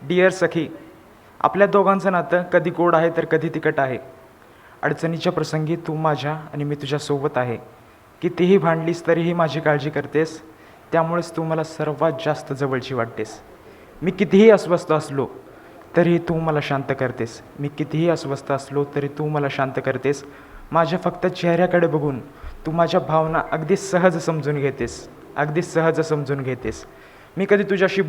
Dear सखी, आपल्या दोघांचं नातं कधी गोड आहे तर कधी तिखट आहे. अडचणीच्या प्रसंगी तू माझ्या आणि मी तुझ्यासोबत आहे. कितीही भांडलीस तरीही माझी काळजी करतेस, त्यामुळेच तू मला सर्वात जास्त जवळची वाटतेस. मी कितीही अस्वस्थ असलो तरीही तू मला शांत करतेस. मी कितीही अस्वस्थ असलो तरी तू मला शांत करतेस. माझ्या फक्त चेहऱ्याकडे बघून तू माझ्या भावना अगदी सहज समजून घेतेस, अगदी सहज समजून घेतेस. मी कधी तुझ्याशी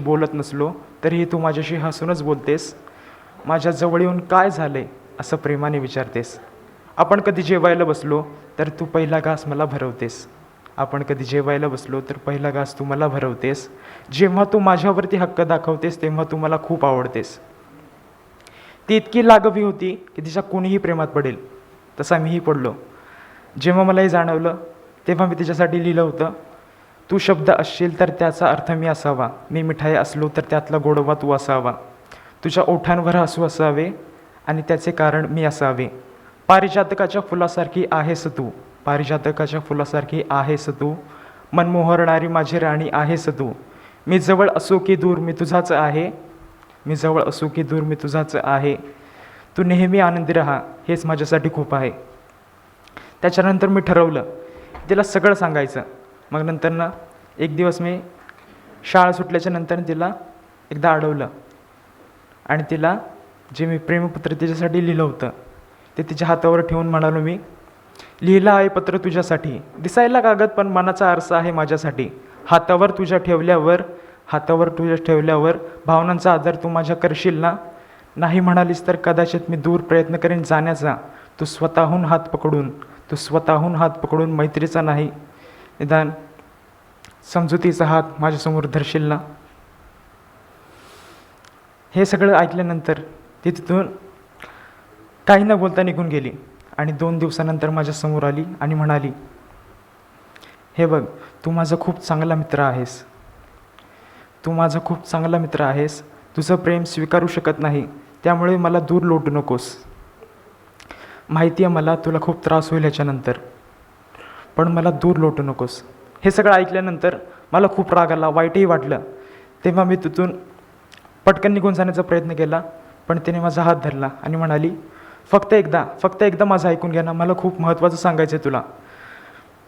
बोलत नसलो तरीही तू माझ्याशी हसूनच बोलतेस. माझ्या जवळ येऊन काय झाले असं प्रेमाने विचारतेस. आपण कधी जेवायला बसलो तर तू पहिला घास मला भरवतेस. तू मला भरवतेस. जेव्हा तू माझ्यावरती हक्क दाखवतेस तेव्हा तू मला खूप आवडतेस. ती इतकी लागवी होती की तिच्या कोणीही प्रेमात पडेल, तसा मीही पडलो. जेव्हा मला हे जाणवलं तेव्हा मी तिच्यासाठी लिहिलं होतं, तू शब्द असशील तर त्याचा अर्थ मी असावा. मी मिठाई असलो तर त्यातला गोडवा तू असावा. तुझ्या ओठांवर हसू असावे आणि त्याचे कारण मी असावे. पारिजातकाच्या फुलासारखी आहेस तू. मनमोहरणारी माझी राणी आहेस तू. मी जवळ असो की दूर मी तुझाच आहे. तू नेहमी आनंदी राहा, हेच माझ्यासाठी खूप आहे. त्याच्यानंतर मी ठरवलं तिला सगळं सांगायचं. मग नंतर एक दिवस मी शाळा सुटल्याच्या नंतर तिला एकदा अडवलं आणि तिला जे मी प्रेमपत्र तिच्यासाठी लिहिलं होतं ते तिच्या हातावर ठेवून म्हणालो, मी लिहिलं आहे पत्र तुझ्यासाठी. दिसायला कागद पण मनाचा आरसा आहे माझ्यासाठी. हातावर तुझ्या ठेवल्यावर भावनांचा आदर तू माझ्या करशील ना. नाही म्हणालीस तर कदाचित मी दूर प्रयत्न करेन जाण्याचा. तू स्वतःहून हात पकडून मैत्रीचा नाही, निदान समजुतीचा हात माझ्यासमोर धरशील ना. हे सगळं ऐकल्यानंतर ती तिथून काही न बोलता निघून गेली आणि 2 दिवसानंतर माझ्यासमोर आली आणि म्हणाली, हे बघ, तू माझा खूप चांगला मित्र आहेस. तुझं प्रेम स्वीकारू शकत नाही, त्यामुळे मला दूर लोटू नकोस. माहिती आहे मला तुला खूप त्रास होईल ह्याच्यानंतर, पण मला दूर लोटू नकोस. हे सगळं ऐकल्यानंतर मला खूप राग आला, वाईटही वाटलं. तेव्हा मी तिथून पटकन निघून जाण्याचा प्रयत्न केला, पण तिने माझा हात धरला आणि म्हणाली, फक्त एकदा माझं ऐकून घ्या ना, मला खूप महत्त्वाचं सांगायचं आहे तुला.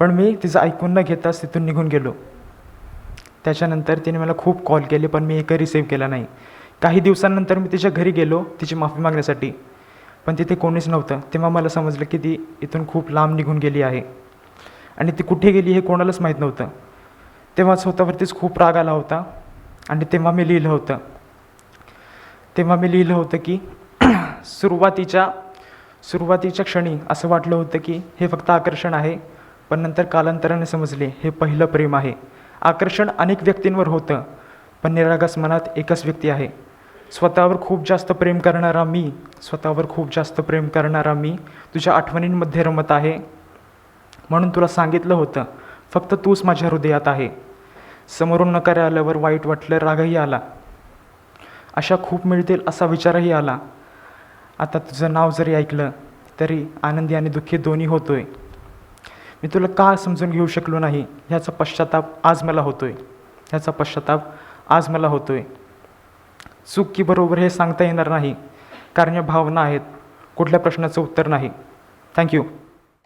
पण मी तिचं ऐकून न घेताच तिथून निघून गेलो. त्याच्यानंतर तिने मला खूप कॉल केले, पण मी एकही रिसीव्ह केला नाही. काही दिवसांनंतर मी तिच्या घरी गेलो तिची माफी मागण्यासाठी, पण तिथे कोणीच नव्हतं. तेव्हा मला समजलं की ती इथून खूप लांब निघून गेली आहे आणि ती कुठे गेली हे कोणालाच माहीत नव्हतं. तेव्हा स्वतःवरतीच खूप राग आला होता आणि तेव्हा मी लिहिलं होतं की सुरुवातीच्या क्षणी असं वाटलं होतं की हे फक्त आकर्षण आहे, पण नंतर कालांतराने समजले हे पहिलं प्रेम आहे. आकर्षण अनेक व्यक्तींवर होतं, पण निरागस मनात एकच व्यक्ती आहे. स्वतःवर खूप जास्त प्रेम करणारा मी तुझ्या आठवणींमध्ये रमत आहे. म्हणून तुला सांगितलं होतं, फक्त तूच माझ्या हृदयात आहे. समोरून नकार आल्यावर वाईट वाटलं, रागही आला, अशा खूप मिळतील असा विचारही आला. आता तुझं नाव जरी ऐकलं तरी आनंदी आणि दुःखी दोन्ही होतोय. मी तुला का समजून घेऊ शकलो नाही ह्याचा पश्चाताप आज मला होतोय. चूक की बरोबर हे सांगता येणार नाही, कारण या भावना आहेत, कुठल्या प्रश्नाचं उत्तर नाही. थँक्यू.